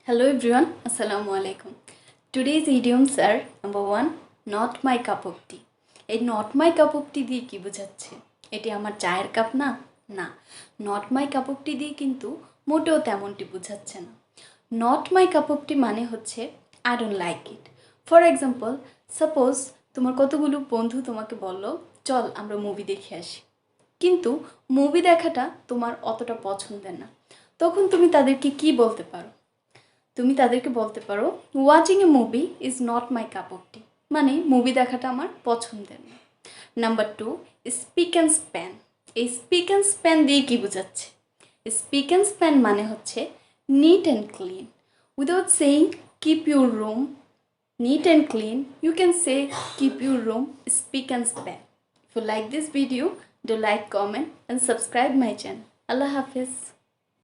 Hello everyone, Assalamu alaikum. Today's idioms are number 1, not my cup of tea. এই not my cup of tea দিয়ে কি বোঝাচ্ছে? এটি আমার চায়ের কাপ না? না, not my cup of tea দিয়ে কিন্তু মোটেও তেমনটি বোঝাচ্ছে না। Not my cup of tea মানে হচ্ছে I don't like it. For example, suppose তোমার কতগুলো বন্ধু তোমাকে বলল চল আমরা মুভি দেখে আসি, কিন্তু মুভি দেখাটা তোমার অতটা পছন্দের না, তখন তুমি তাদেরকে কি বলতে পারো? তুমি তাদেরকে বলতে পারো watching a movie is not my cup of tea, মানে মুভি দেখাটা আমার পছন্দের না। Number 2, spick and span. এই স্পিক অ্যান্ড স্প্যান দিয়ে কী বোঝাচ্ছে? স্পিক অ্যান্ড স্প্যান মানে হচ্ছে neat and clean. Without saying keep your room neat and clean, you can say keep your room speak and span. If you like this video, do like, comment and subscribe my channel. Allah Hafiz.